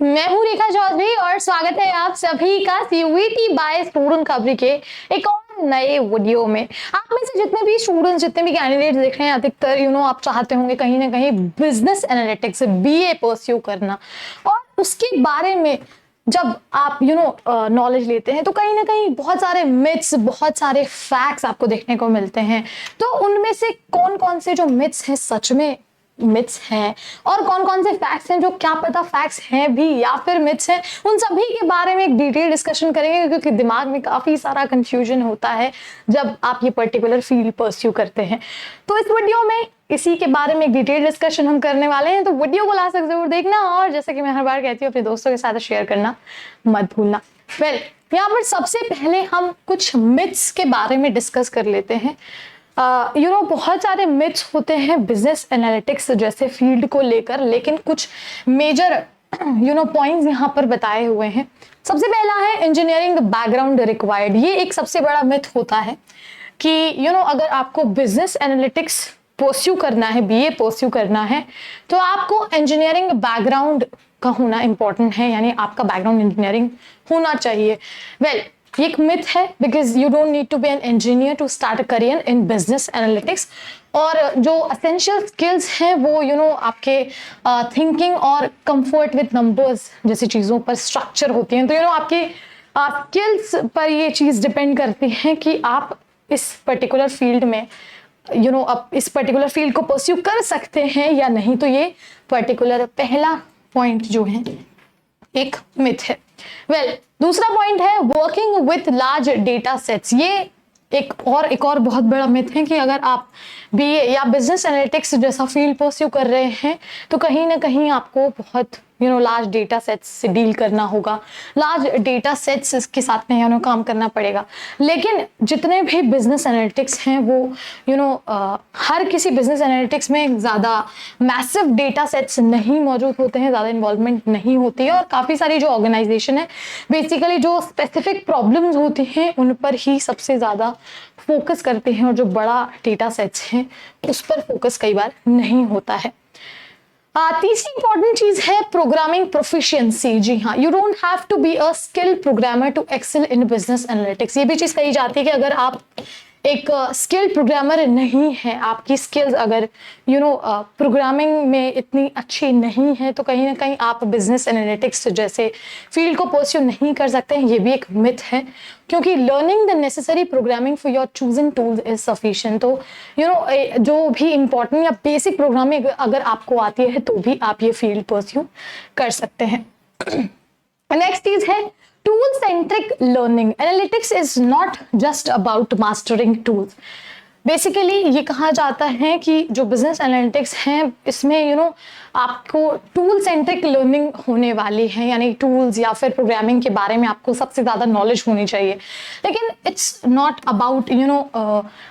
मैं हूँ रेखा चौधरी और स्वागत है आप सभी का सीयूईटी बाय स्टूडेंट खबरी के एक और नए वीडियो में। आप में से जितने भी स्टूडेंट्स, जितने भी कैंडिडेट्स देख रहे हैं, अधिकतर आप चाहते होंगे कहीं ना कहीं बिजनेस एनालिटिक्स बीए परस्यू करना, और उसके बारे में जब आप नॉलेज लेते हैं तो कहीं ना कहीं बहुत सारे मिथ्स, बहुत सारे फैक्ट्स आपको देखने को मिलते हैं। तो उनमें से कौन कौन से जो मिथ्स हैं सच में मिथ्स हैं और कौन कौन से फैक्ट्स हैं जो क्या पता फैक्ट्स हैं भी या फिर मिथ्स हैं, उन सभी के बारे में एक डिटेल डिस्कशन करेंगे, क्योंकि दिमाग में काफी सारा कंफ्यूजन होता है जब आप ये पर्टिकुलर फील्ड परस्यू करते हैं। तो इस वीडियो में इसी के बारे में एक डिटेल डिस्कशन हम करने वाले हैं, तो वीडियो को लास्ट तक जरूर देखना और जैसे कि मैं हर बार कहती हूँ अपने दोस्तों के साथ शेयर करना मत भूलना। यहाँ पर सबसे पहले हम कुछ मिथ्स के बारे में डिस्कस कर लेते हैं। बहुत सारे मिथ्स होते हैं बिजनेस एनालिटिक्स जैसे फील्ड को लेकर, लेकिन कुछ मेजर पॉइंट्स यहाँ पर बताए हुए हैं। सबसे पहला है इंजीनियरिंग बैकग्राउंड रिक्वायर्ड। ये एक सबसे बड़ा मिथ होता है कि अगर आपको बिजनेस एनालिटिक्स परस्यू करना है, बीए परस्यू करना है, तो आपको इंजीनियरिंग बैकग्राउंड का होना इंपॉर्टेंट है, यानी आपका बैकग्राउंड इंजीनियरिंग होना चाहिए। ये एक मिथ है, because you don't need to be an engineer to start a career in business analytics. और जो असेंशियल स्किल्स हैं वो आपके थिंकिंग और कंफर्ट विद नंबर्स जैसी चीज़ों पर स्ट्रक्चर होती हैं। तो आपके स्किल्स पर ये चीज़ डिपेंड करती है कि आप इस पर्टिकुलर फील्ड में अब इस पर्टिकुलर फील्ड को परस्यू कर सकते हैं या नहीं। तो ये पर्टिकुलर पहला पॉइंट जो है एक मिथ है। दूसरा पॉइंट है working with large data sets. ये एक और बहुत बड़ा मिथ है कि अगर आप बीए या बिजनेस एनालिटिक्स जैसा फील्ड परस्यू कर रहे हैं तो कहीं ना कहीं आपको बहुत लार्ज डेटा सेट्स से डील करना होगा, लार्ज डेटा सेट्स के साथ में काम करना पड़ेगा। लेकिन जितने भी बिजनेस एनालिटिक्स हैं वो हर किसी बिजनेस एनालिटिक्स में ज़्यादा मैसिव डेटा सेट्स नहीं मौजूद होते हैं, ज़्यादा इन्वॉल्वमेंट नहीं होती है, और काफ़ी सारी जो ऑर्गेनाइजेशन है बेसिकली जो स्पेसिफिक प्रॉब्लम्स होती हैं उन पर ही सबसे ज़्यादा फोकस करते हैं, और जो बड़ा डेटा सेट्स हैं उस पर फोकस कई बार नहीं होता है। तीसरी इंपॉर्टेंट चीज है प्रोग्रामिंग प्रोफिशिएंसी। जी हाँ, you don't have to be a skilled programmer to excel in business analytics. ये भी चीज कही जाती है कि अगर आप एक स्किल्ड प्रोग्रामर नहीं है, आपकी स्किल्स अगर प्रोग्रामिंग में इतनी अच्छी नहीं है, तो कहीं ना कहीं आप बिजनेस एनालिटिक्स जैसे फील्ड को परस्यू नहीं कर सकते हैं। ये भी एक मिथ है, क्योंकि learning the necessary programming for your choosing tools is sufficient. तो जो भी इंपॉर्टेंट या बेसिक प्रोग्रामिंग अगर आपको आती है तो भी आप ये फील्ड परस्यू कर सकते हैं। नेक्स्ट चीज है tool centric learning. Analytics is not just about mastering tools. Basically ये कहा जाता है कि जो बिजनेस एनालिटिक्स हैं इसमें आपको टूल सेंट्रिक लर्निंग होने वाली है, यानी टूल्स या फिर प्रोग्रामिंग के बारे में आपको सबसे ज़्यादा नॉलेज होनी चाहिए। लेकिन it's not about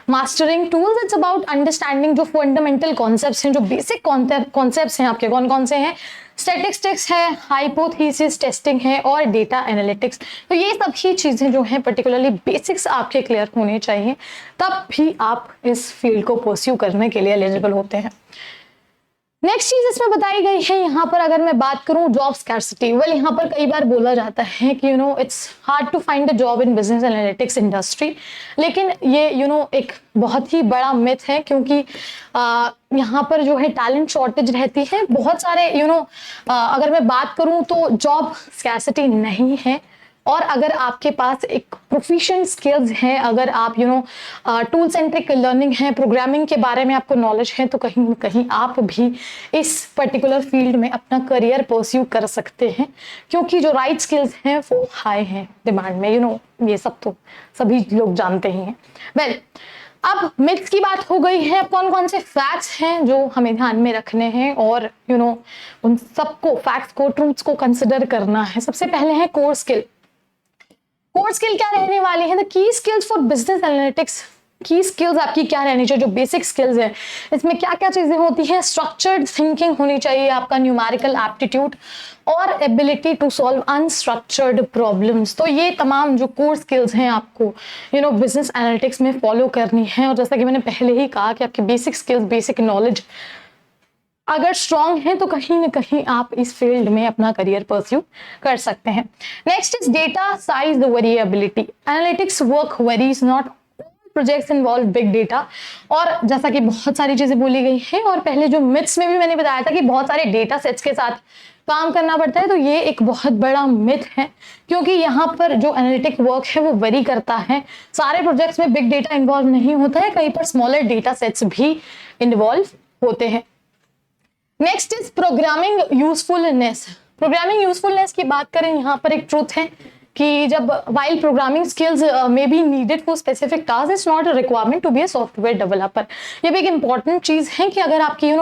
mastering tools, it's about understanding जो फंडामेंटल कॉन्सेप्ट्स हैं, जो बेसिक कॉन्सेप्ट्स हैं आपके। कौन कौन से हैं? स्टैटिस्टिक्स है, हाइपोथेसिस टेस्टिंग है और डेटा एनालिटिक्स। तो ये सभी चीज़ें जो हैं पर्टिकुलरली बेसिक्स आपके क्लियर होने चाहिए, तब भी आप इस फील्ड को परस्यू करने के लिए एलिजिबल होते हैं। नेक्स्ट चीज इसमें बताई गई है, यहाँ पर अगर मैं बात करूँ जॉब स्कैर्सिटी। यहाँ पर कई बार बोला जाता है कि it's hard to find a job in business analytics industry. लेकिन ये एक बहुत ही बड़ा मिथ है, क्योंकि यहाँ पर जो है टैलेंट शॉर्टेज रहती है बहुत सारे। अगर मैं बात करूँ तो जॉब स्कैर्सिटी नहीं है, और अगर आपके पास एक प्रोफिशिएंट स्किल्स हैं, अगर आप टूल सेंट्रिक लर्निंग है, प्रोग्रामिंग के बारे में आपको नॉलेज है, तो कहीं ना कहीं आप भी इस पर्टिकुलर फील्ड में अपना करियर परस्यू कर सकते हैं, क्योंकि जो राइट स्किल्स हैं वो हाई हैं डिमांड में। ये सब तो सभी लोग जानते ही हैं। अब मिथ्स की बात हो गई है, कौन कौन से फैक्ट्स हैं जो हमें ध्यान में रखने हैं और उन सबको फैक्ट्स को, ट्रूथ्स को कंसिडर करना है। सबसे पहले है कोर स्किल। कोर स्किल क्या रहने वाली है? The key skills for business analytics. की स्किल्स आपकी क्या रहनी चाहिए? जो बेसिक स्किल्स है इसमें क्या क्या चीजें होती हैं? स्ट्रक्चर्ड थिंकिंग होनी चाहिए, आपका न्यूमेरिकल एप्टीट्यूड और ability to solve unstructured problems. तो ये तमाम जो कोर स्किल्स हैं आपको बिजनेस एनालिटिक्स में फॉलो करनी है। और जैसा कि मैंने पहले ही कहा कि आपकी बेसिक स्किल्स, बेसिक नॉलेज अगर स्ट्रांग हैं तो कहीं ना कहीं आप इस फील्ड में अपना करियर परस्यू कर सकते हैं। Next is data size variability. Analytics work varies, not projects involve big data. और जैसा कि बहुत सारी चीजें बोली गई हैं और पहले जो मिथ्स में भी मैंने बताया था कि बहुत सारे डेटा सेट्स के साथ काम करना पड़ता है, तो ये एक बहुत बड़ा मिथ है, क्योंकि यहाँ पर जो एनालिटिक वर्क है वो वेरी करता है। सारे प्रोजेक्ट्स में बिग डेटा इन्वॉल्व नहीं होता है, कहीं पर स्मॉलर डेटा सेट्स भी इन्वॉल्व होते हैं। Next is programming usefulness. Programming usefulness की बात करें, यहाँ पर एक ट्रूथ है कि जब while programming skills may be needed for specific task, it's not a requirement to be a software developer. ये भी एक इंपॉर्टेंट चीज है कि अगर आपकी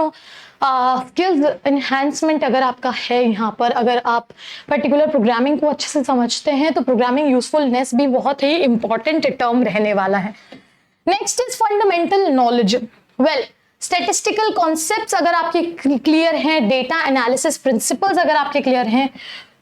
स्किल्स एनहांसमेंट अगर आपका है यहाँ पर, अगर आप पर्टिकुलर प्रोग्रामिंग को अच्छे से समझते हैं, तो प्रोग्रामिंग यूजफुलनेस भी बहुत ही इंपॉर्टेंट टर्म रहने वाला है। Next is fundamental knowledge. Well, statistical concepts अगर आपके क्लियर हैं, डेटा एनालिसिस प्रिंसिपल्स अगर आपके क्लियर हैं,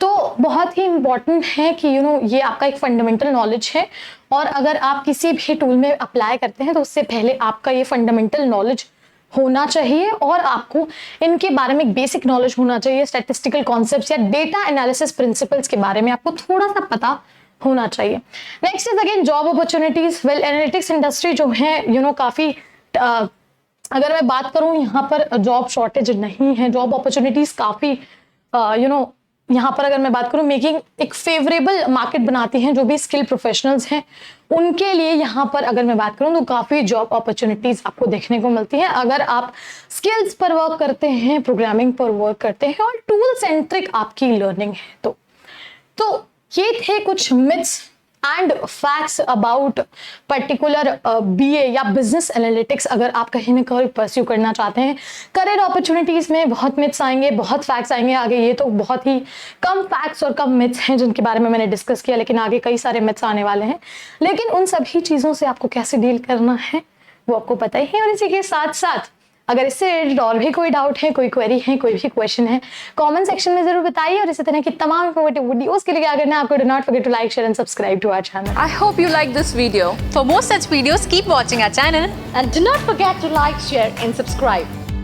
तो बहुत ही इंपॉर्टेंट है कि ये आपका एक फंडामेंटल नॉलेज है। और अगर आप किसी भी टूल में अप्लाई करते हैं तो उससे पहले आपका ये फंडामेंटल नॉलेज होना चाहिए और आपको इनके बारे में बेसिक नॉलेज होना चाहिए। स्टैटिस्टिकल कॉन्सेप्ट्स या डेटा एनालिसिस प्रिंसिपल्स के बारे में आपको थोड़ा सा पता होना चाहिए। Next is again job opportunities. Well, analytics industry जो है काफी अगर मैं बात करूं, यहाँ पर जॉब शॉर्टेज नहीं है, जॉब अपॉर्चुनिटीज काफी यहाँ पर अगर मैं बात करूं, मेकिंग एक फेवरेबल मार्केट बनाती हैं। जो भी स्किल प्रोफेशनल्स हैं उनके लिए यहाँ पर अगर मैं बात करूं तो काफी जॉब अपॉर्चुनिटीज आपको देखने को मिलती हैं अगर आप स्किल्स पर वर्क करते हैं, प्रोग्रामिंग पर वर्क करते हैं और टूल सेंट्रिक आपकी लर्निंग है। तो ये थे कुछ myths and facts about particular BA या बिजनेस एनालिटिक्स। अगर आप कहीं ना कहीं परस्यू करना चाहते हैं, करियर अपॉर्चुनिटीज में बहुत मिथ्स आएंगे, बहुत फैक्ट्स आएंगे आगे। ये तो बहुत ही कम फैक्ट्स और कम मिथ्स हैं जिनके बारे में मैंने डिस्कस किया, लेकिन आगे कई सारे मिथ्स आने वाले हैं। लेकिन उन सभी चीजों से आपको कैसे डील करना है वो आपको पता ही है। और इसी के साथ साथ अगर इससे रिलेटेड और भी कोई डाउट है, कोई क्वेरी है, कोई भी क्वेश्चन है, कमेंट सेक्शन में जरूर बताइए। और इसी तरह की तमाम इन्फॉर्मेटिव वीडियोस के लिए क्या करना है आपको, do not forget to like, share and subscribe to our channel. I hope you like this video. For more such videos, keep watching our channel And do not forget to like, share and subscribe.